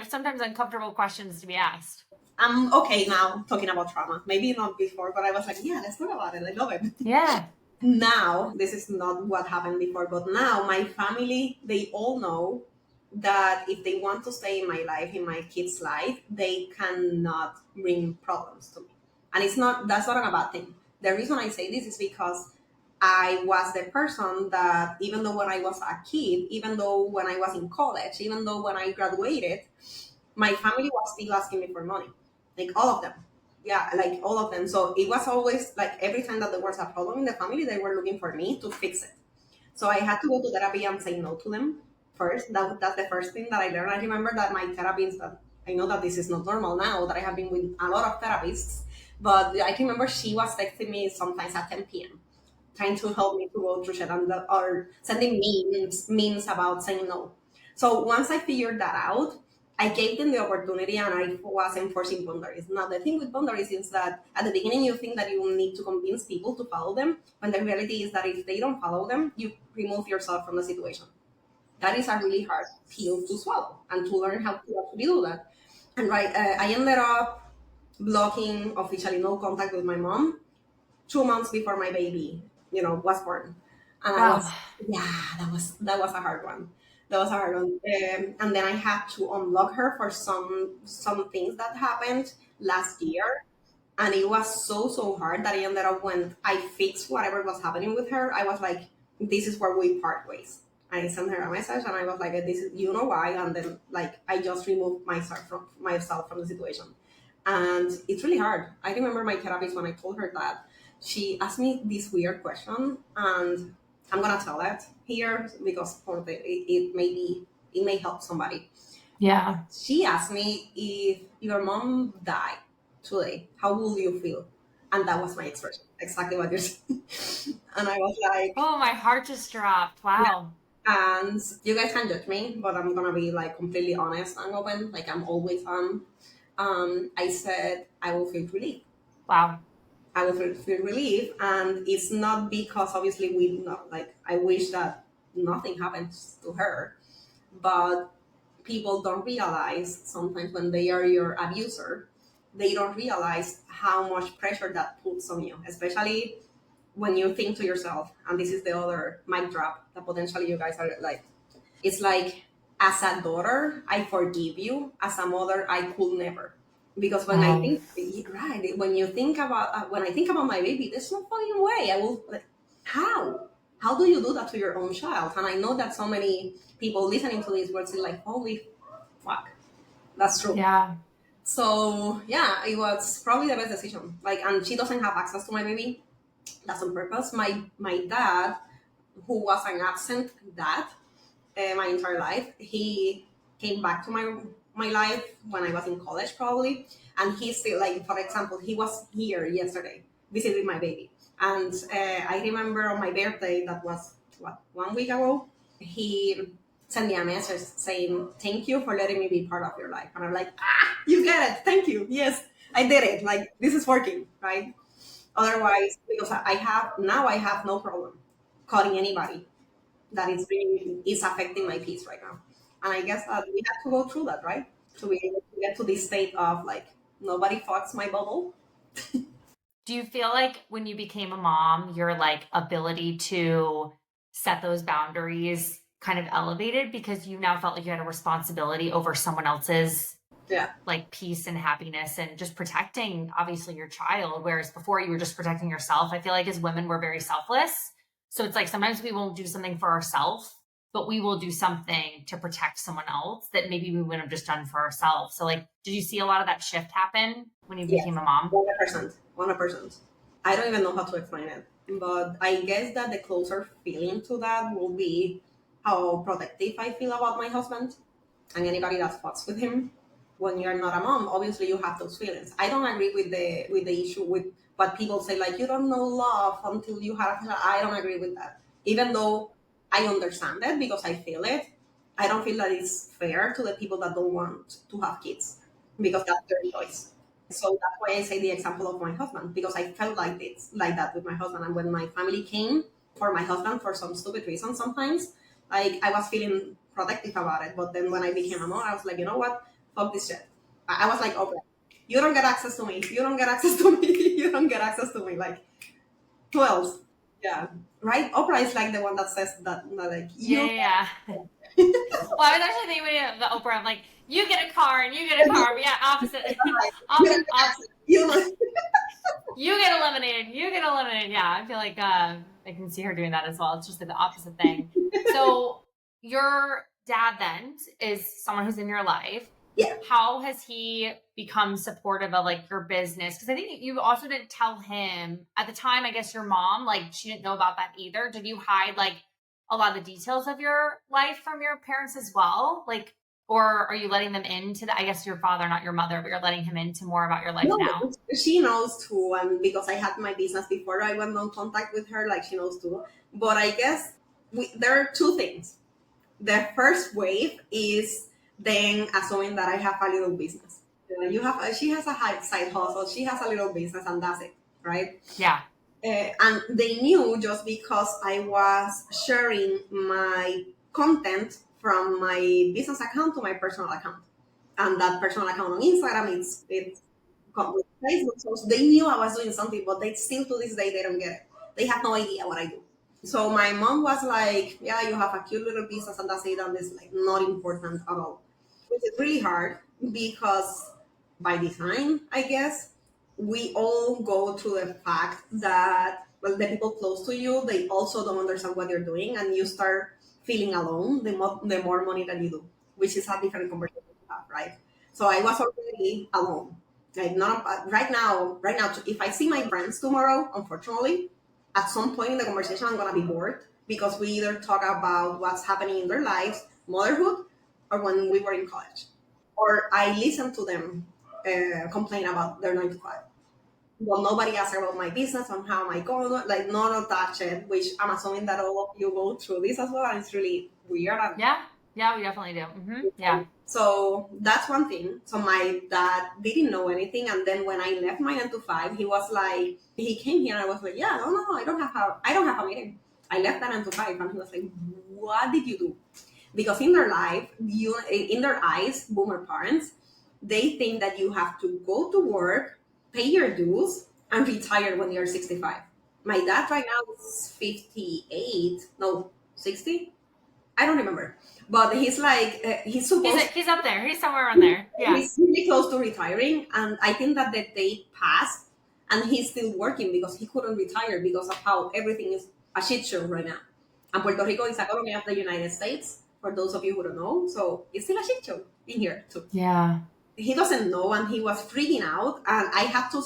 Speaker 1: sometimes uncomfortable questions to be asked.
Speaker 2: I'm okay now talking about trauma. Maybe not before, but I was like, yeah, let's talk about it. I love it.
Speaker 1: Yeah.
Speaker 2: Now, this is not what happened before, but now my family, they all know that if they want to stay in my life, in my kid's life, they cannot bring problems to me. And that's not a bad thing. The reason I say this is because I was the person that, even though when I was a kid, even though when I was in college, even though when I graduated, my family was still asking me for money. Like all of them. Yeah, like all of them. So it was always like every time that there was a problem in the family, they were looking for me to fix it. So I had to go to therapy and say no to them first. That's the first thing that I learned. I remember that my therapist, I know that this is not normal now, that I have been with a lot of therapists, but I can remember she was texting me sometimes at 10 p.m. trying to help me to go through shit or sending memes about saying no. So once I figured that out, I gave them the opportunity and I was enforcing boundaries. Now, the thing with boundaries is that at the beginning you think that you need to convince people to follow them, when the reality is that if they don't follow them, you remove yourself from the situation. That is a really hard pill to swallow and to learn how to actually do that. And I ended up blocking officially no contact with my mom 2 months before my baby, was born. And I
Speaker 1: Wow.
Speaker 2: was, yeah, that was a hard one. That was a hard one. And then I had to unblock her for some things that happened last year. And it was so hard that I ended up, when I fixed whatever was happening with her, I was like, this is where we part ways. I sent her a message and I was like, this is, you know why? And then like I just removed myself from the situation. And it's really hard. I remember my therapist, when I told her that, she asked me this weird question, and I'm gonna tell it here because it may help somebody.
Speaker 1: Yeah.
Speaker 2: She asked me, if your mom died today, how would you feel? And that was my expression, exactly what you're saying. And I was like,
Speaker 1: Oh, my heart just dropped.
Speaker 2: yeah.
Speaker 1: Wow.
Speaker 2: And you guys can judge me, but I'm gonna be like completely honest and open, like I'm always am. I said I will feel relief.
Speaker 1: Wow.
Speaker 2: I will feel relief, and it's not because obviously we not like I wish that nothing happens to her, but people don't realize sometimes when they are your abuser, they don't realize how much pressure that puts on you, especially when you think to yourself, and this is the other mic drop that potentially you guys are like, it's like, as a daughter, I forgive you. As a mother, I could never. Because when I
Speaker 1: Wow.
Speaker 2: think, right, when you think about, when I think about my baby, there's no fucking way I will, like, how? How do you do that to your own child? And I know that so many people listening to this will say like, holy fuck, that's true.
Speaker 1: Yeah.
Speaker 2: So yeah, it was probably the best decision. Like, and she doesn't have access to my baby. That's on purpose. My dad, who was an absent dad, my entire life. He came back to my life when I was in college, probably, and he's still like, for example, he was here yesterday visiting my baby, and I remember on my birthday, that was what, 1 week ago, he sent me a message saying, "Thank you for letting me be part of your life," and I'm like, you get it, thank you, yes, I did it, like this is working, right? Otherwise, because I have no problem calling anybody that is affecting my peace right now. And I guess that we have to go through that, right? To be able to get to this state of like, nobody fucks my bubble.
Speaker 1: Do you feel like when you became a mom, your like ability to set those boundaries kind of elevated because you now felt like you had a responsibility over someone else's
Speaker 2: Yeah.
Speaker 1: like peace and happiness and just protecting obviously your child, whereas before you were just protecting yourself? I feel like as women we're very selfless, so it's like sometimes we won't do something for ourselves, but we will do something to protect someone else that maybe we wouldn't have just done for ourselves. So like, did you see a lot of that shift happen when you
Speaker 2: Yes.
Speaker 1: became a mom?
Speaker 2: 100%. 100%. I don't even know how to explain it. But I guess that the closer feeling to that will be how protective I feel about my husband and anybody that fucks with him. When you're not a mom, obviously you have those feelings. I don't agree with the issue with what people say, like, you don't know love until you have. I don't agree with that. Even though I understand it because I feel it, I don't feel that it's fair to the people that don't want to have kids because that's their choice. So that's why I say the example of my husband, because I felt like that with my husband. And when my family came for my husband for some stupid reason sometimes, like I was feeling protective about it. But then when I became a mom, I was like, you know what? Fuck this shit. I was like, okay, you don't get access to me. You don't get access to me. You don't get access to me. Like, who else? Yeah. Right? Oprah is like the one that says that like,
Speaker 1: Yeah,
Speaker 2: you.
Speaker 1: yeah, yeah. Well, I was actually thinking of the Oprah. I'm like, you get a car and you get a car, but yeah, opposite.
Speaker 2: You don't get access. You know?
Speaker 1: You get eliminated. You get eliminated. Yeah, I feel like I can see her doing that as well. It's just like the opposite thing. So your dad then is someone who's in your life.
Speaker 2: Yeah.
Speaker 1: How has he become supportive of like your business? Because I think you also didn't tell him at the time. I guess your mom, like, she didn't know about that either. Did you hide like a lot of the details of your life from your parents as well? Like, Or are you letting them into I guess your father, not your mother, but you're letting him into more about your life
Speaker 2: No,
Speaker 1: now?
Speaker 2: she knows too, and because I had my business before I went on contact with her, like she knows too. But I guess there are two things. The first wave is then assuming that I have a little business. She has a high side hustle, she has a little business, and that's it, right?
Speaker 1: Yeah.
Speaker 2: And they knew just because I was sharing my content from my business account to my personal account, and that personal account on Instagram it's with Facebook. So they knew I was doing something, but they still to this day they don't get it. They have no idea what I do. So my mom was like, "Yeah, you have a cute little business, and that's it, and it's like not important at all," which is really hard because by design, I guess, we all go through the fact that well, the people close to you they also don't understand what you're doing, and you start feeling alone the more money that you do, which is a different conversation to have, right? So I was already alone. Like not right now, if I see my friends tomorrow, unfortunately, at some point in the conversation, I'm gonna be bored because we either talk about what's happening in their lives, motherhood, or when we were in college, or I listen to them complain about their 9 to 5. Well, nobody asks about my business on how am I going, like none of that shit. Which I'm assuming that all of you go through this as well, and it's really weird.
Speaker 1: Yeah, we definitely do. Yeah.
Speaker 2: So that's one thing. So my dad didn't know anything, and then when I left my 9 to 5, he was like, he came here, and I was like, yeah, no, I don't have a meeting. I left that 9 to 5, and he was like, what did you do? Because in their life, in their eyes, boomer parents, they think that you have to go to work, pay your dues, and retire when you're 65. My dad right now is 58, no, 60. I don't remember, but he's like
Speaker 1: He's up there. He's somewhere around there. Yeah.
Speaker 2: he's really close to retiring, and I think that the day passed, and he's still working because he couldn't retire because of how everything is a shit show right now. And Puerto Rico is a colony of the United States, for those of you who don't know. So it's still a shit show in here too.
Speaker 1: Yeah.
Speaker 2: He doesn't know, and he was freaking out, and I had to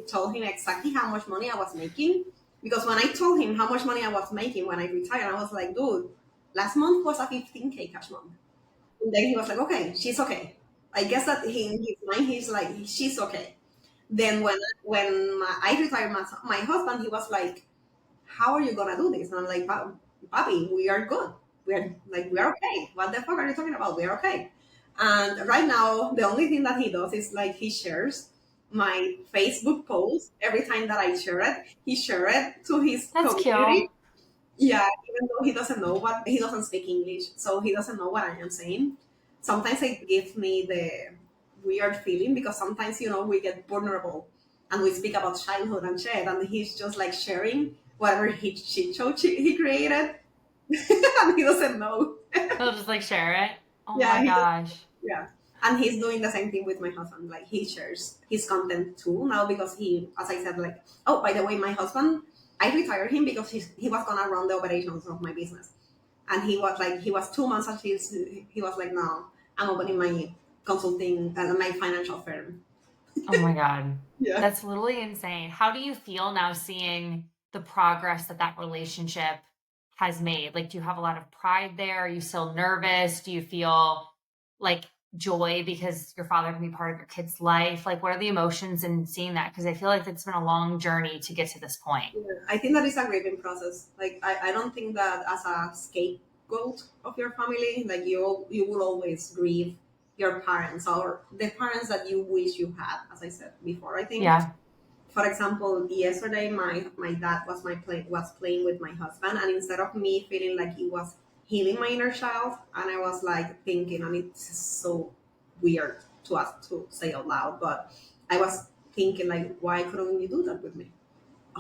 Speaker 2: tell him exactly how much money I was making, because when I told him how much money I was making when I retired, I was like, dude, last month was a 15K cash month. And then he was like, okay, she's okay. I guess that in his mind, he's like, she's okay. Then I retired my husband, he was like, how are you gonna do this? And I'm like, Bobby, we are good. We're okay. What the fuck are you talking about? We're okay. And right now, the only thing that he does is like he shares my Facebook post every time that I share it. He shares it to his
Speaker 1: That's
Speaker 2: community.
Speaker 1: cute.
Speaker 2: Yeah, even though he doesn't speak English, so he doesn't know what I am saying. Sometimes it gives me the weird feeling because sometimes, we get vulnerable and we speak about childhood and shit, and he's just like sharing whatever shit show he created, and he doesn't know.
Speaker 1: He'll just like share it. Oh
Speaker 2: Yeah,
Speaker 1: my gosh.
Speaker 2: yeah. And he's doing the same thing with my husband. Like he shares his content too now because he, as I said, like, oh, by the way, my husband, I retired him because he was gonna run the operations of my business, and he was 2 months and he was like, no, I'm opening my consulting and my financial firm.
Speaker 1: Oh my God.
Speaker 2: Yeah.
Speaker 1: That's literally insane. How do you feel now seeing the progress that relationship has made? Like, do you have a lot of pride there? Are you still nervous? Do you feel like joy because your father can be part of your kid's life? Like, what are the emotions in seeing that? Because I feel like it's been a long journey to get to this point.
Speaker 2: Yeah, I think that is a grieving process. Like I don't think that as a scapegoat of your family, like you will always grieve your parents or the parents that you wish you had, as I said before. I think.
Speaker 1: Yeah.
Speaker 2: For example, yesterday my dad was playing with my husband, and instead of me feeling like he was healing my inner child, and I was like thinking, and it's so weird to us to say out loud, but I was thinking like, why couldn't you do that with me?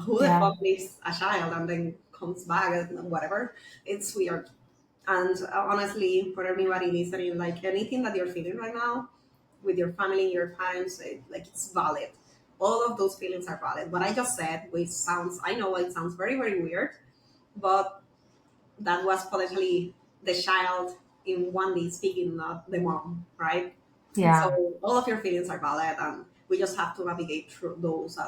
Speaker 2: Who the fuck leaves a child and then comes back and whatever? It's weird. And honestly, for everybody listening, like anything that you're feeling right now with your family, your parents, it's valid. All of those feelings are valid. What I just said, which I know it sounds very, very weird, but that was potentially the child in Wandi speaking, not the mom, right?
Speaker 1: Yeah.
Speaker 2: So all of your feelings are valid, and we just have to navigate through those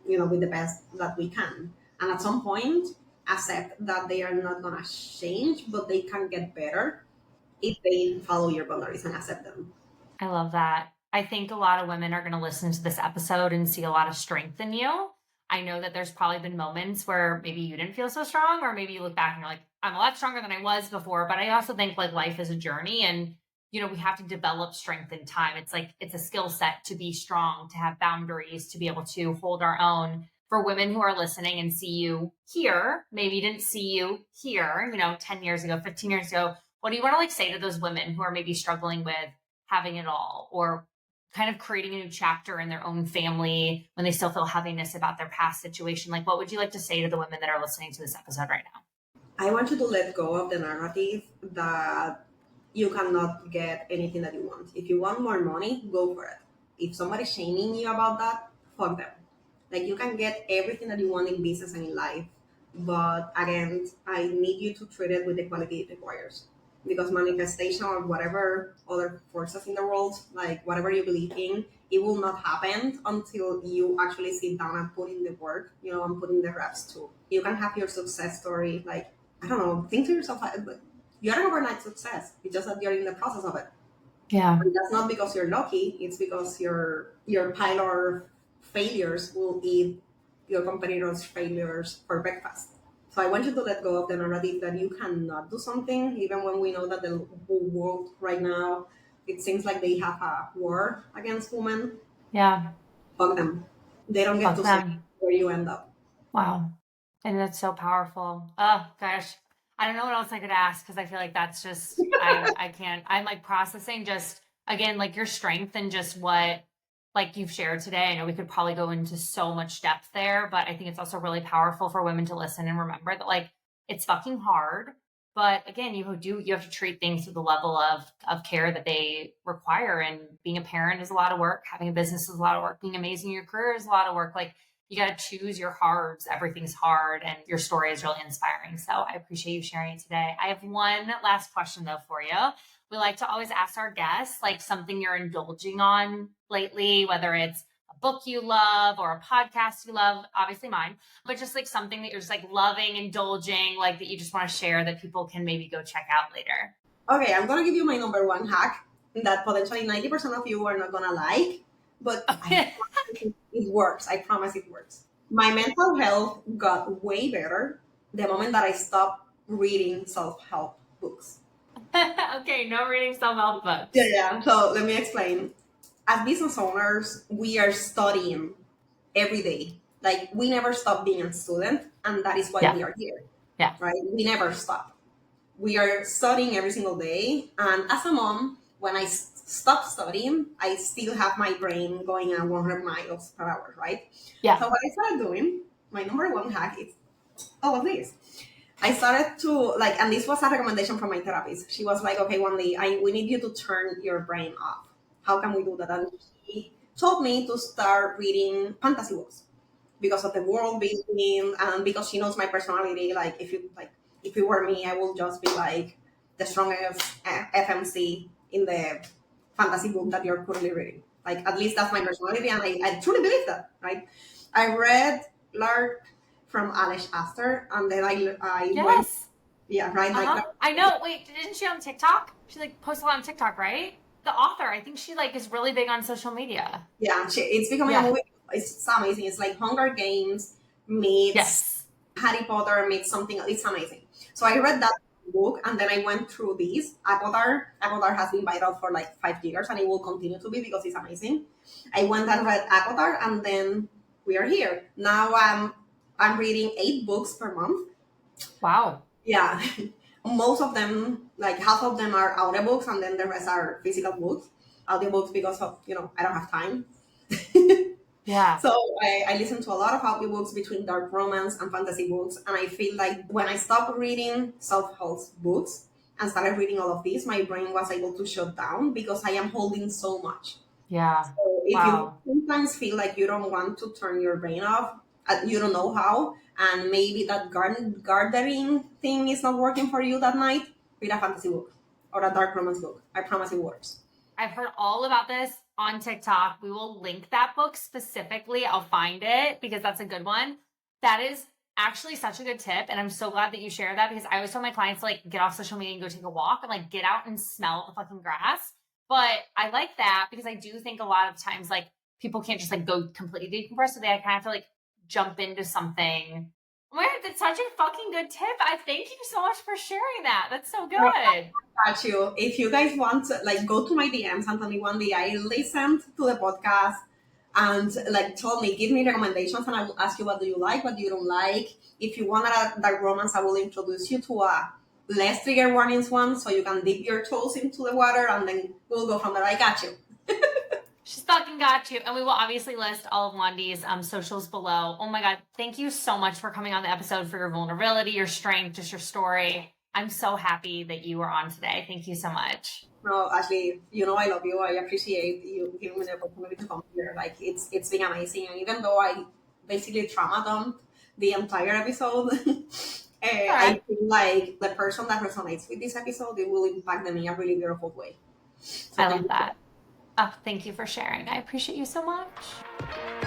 Speaker 2: with the best that we can. And at some point, accept that they are not gonna change, but they can get better. if they follow your boundaries and accept them.
Speaker 1: I love that. I think a lot of women are going to listen to this episode and see a lot of strength in you. I know that there's probably been moments where maybe you didn't feel so strong, or maybe you look back and you're like, I'm a lot stronger than I was before. But I also think like life is a journey, and we have to develop strength in time. It's like it's a skill set to be strong, to have boundaries, to be able to hold our own. For women who are listening and see you here, maybe didn't see you here, 10 years ago, 15 years ago. What do you want to like say to those women who are maybe struggling with having it all, or kind of creating a new chapter in their own family when they still feel heaviness about their past situation? Like, what would you like to say to the women that are listening to this episode right now?
Speaker 2: I want you to let go of the narrative that you cannot get anything that you want. If you want more money, go for it. If somebody's shaming you about that, fuck them. Like, you can get everything that you want in business and in life, but again, I need you to treat it with the quality it requires. Because manifestation or whatever other forces in the world, like whatever you believe in, it will not happen until you actually sit down and put in the work, and put in the reps too. You can have your success story, like, I don't know, think to yourself, like, you're an overnight success. It's just that you're in the process of it.
Speaker 1: Yeah.
Speaker 2: And that's not because you're lucky. It's because your pile of failures will eat your competitors' failures for breakfast. So I want you to let go of the narrative that you cannot do something, even when we know that the whole world right now, it seems like they have a war against women.
Speaker 1: Yeah.
Speaker 2: Fuck them. They don't get
Speaker 1: Fuck
Speaker 2: to say
Speaker 1: them.
Speaker 2: where you end up.
Speaker 1: Wow. And that's so powerful. Oh gosh. I don't know what else I could ask, because I feel like that's just I can't. I'm like processing just again like your strength and just what like you've shared today. I know we could probably go into so much depth there, but I think it's also really powerful for women to listen and remember that like it's fucking hard. But again, you have to treat things with the level of care that they require. And being a parent is a lot of work. Having a business is a lot of work. Being amazing in your career is a lot of work. Like, you got to choose your hards. Everything's hard, and your story is really inspiring. So I appreciate you sharing it today. I have one last question though for you. We like to always ask our guests like something you're indulging on lately, whether it's a book you love or a podcast you love, obviously mine, but just like something that you're just like loving, indulging, like that you just want to share that people can maybe go check out later.
Speaker 2: Okay, I'm gonna give you my number one hack that potentially 90% of you are not gonna like, but
Speaker 1: Okay.
Speaker 2: it works. I promise it works. My mental health got way better the moment that I stopped reading self-help books.
Speaker 1: Okay, no reading self-help
Speaker 2: Yeah,
Speaker 1: books.
Speaker 2: yeah. So let me explain. As business owners, we are studying every day. Like, we never stop being a student, and that is why
Speaker 1: Yeah.
Speaker 2: we are here,
Speaker 1: Yeah.
Speaker 2: right? We never stop. We are studying every single day. And as a mom, when I stop studying, I still have my brain going at 100 miles per hour, right?
Speaker 1: Yeah.
Speaker 2: So what I started doing, my number one hack is all of this. I started to like, and this was a recommendation from my therapist. She was like, "Okay, Wandi, we need you to turn your brain off. How can we do that?" And she told me to start reading fantasy books because of the world building and because she knows my personality. Like, if it were me, I will just be like the strongest FMC in the fantasy book that you're currently reading. Like, at least that's my personality, and I truly believe that, right? I read Lark from Alice Astor, and then I went,
Speaker 1: Yes.
Speaker 2: yeah, right, like
Speaker 1: Uh-huh. I know. Wait, didn't she on TikTok? She like posted a lot on TikTok, right? The author. I think she like is really big on social media.
Speaker 2: yeah, it's becoming a
Speaker 1: Yeah.
Speaker 2: movie. It's amazing. It's like Hunger Games meets
Speaker 1: Yes.
Speaker 2: Harry Potter meets something. It's amazing. So I read that book, and then I went through these. Avatar has been viral for like 5 years, and it will continue to be because it's amazing. I went and read Avatar, and then we are here now. I'm reading 8 books per month.
Speaker 1: Wow.
Speaker 2: Yeah. Most of them, like half of them, are audiobooks, and then the rest are physical books. Audiobooks because of I don't have time.
Speaker 1: Yeah.
Speaker 2: So I listen to a lot of audiobooks between dark romance and fantasy books, and I feel like when I stopped reading self-help books and started reading all of these, my brain was able to shut down because I am holding so much.
Speaker 1: Yeah.
Speaker 2: So if you
Speaker 1: Wow.
Speaker 2: sometimes feel like you don't want to turn your brain off, you don't know how, and maybe that gardening thing is not working for you that night, read a fantasy book or a dark romance book. I promise it works.
Speaker 1: I've heard all about this on TikTok. We will link that book specifically. I'll find it because that's a good one. That is actually such a good tip. And I'm so glad that you shared that, because I always tell my clients to like get off social media and go take a walk and like get out and smell the fucking grass. But I like that because I do think a lot of times like people can't just like go completely decompress. So they kind of have to like jump into something. Where that's such a fucking good tip. I thank you so much for sharing that. That's so good.
Speaker 2: Got you. If you guys want to like go to my DMs and tell me one day I listened to the podcast and like told me, give me recommendations, and I will ask you what do you like, what do you don't like. If you want a dark romance, I will introduce you to a less trigger warnings one so you can dip your toes into the water and then we'll go from there. I got you.
Speaker 1: She's fucking got you. And we will obviously list all of Wandi's socials below. Oh my God. Thank you so much for coming on the episode, for your vulnerability, your strength, just your story. I'm so happy that you were on today. Thank you so much.
Speaker 2: No, Ashley, you know I love you. I appreciate you giving me the opportunity to come here. Like it's been amazing. And even though I basically trauma dumped the entire episode, I feel like the person that resonates with this episode, it will impact them in a really beautiful way. So
Speaker 1: I love that. Oh, thank you for sharing. I appreciate you so much.